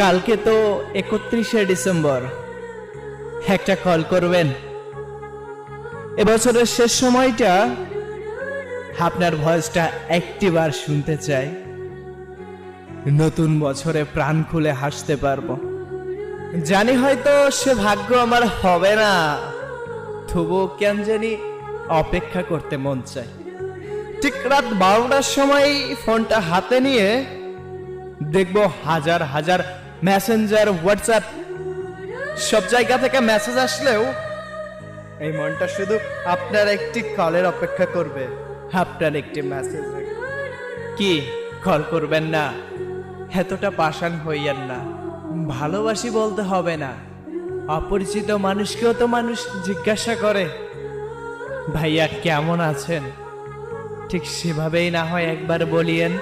কালকে তো 31শে ডিসেম্বর, একটা কল করবেন। এবছরের শেষ সময়টা আপনার ভয়েসটা একটিবার শুনতে চাই। নতুন বছরে প্রাণ খুলে হাসতে পারবো। জানি হয়তো সে ভাগ্য আমার হবে না, তবুও কেন জানি অপেক্ষা করতে মন চায়। ঠিক রাত 12টার সময় ফোনটা হাতে নিয়ে দেখবো হাজার হাজার মেসেঞ্জার, হোয়াটসঅ্যাপ সব জায়গা থেকে মেসেজ আসলেও এই মনটা শুধু আপনার একটি কলের অপেক্ষা করবে, আপনার একটি মেসেজ। কি কল করবেন না? এতটা পাষাণ হইয়েন না। ভালোবাসি বলতে হবে না, অপরিচিত মানুষকেও তো মানুষ জিজ্ঞাসা করে ভাইয়া কেমন আছেন। ঠিক সেভাবেই না হয় একবার বলিয়েন।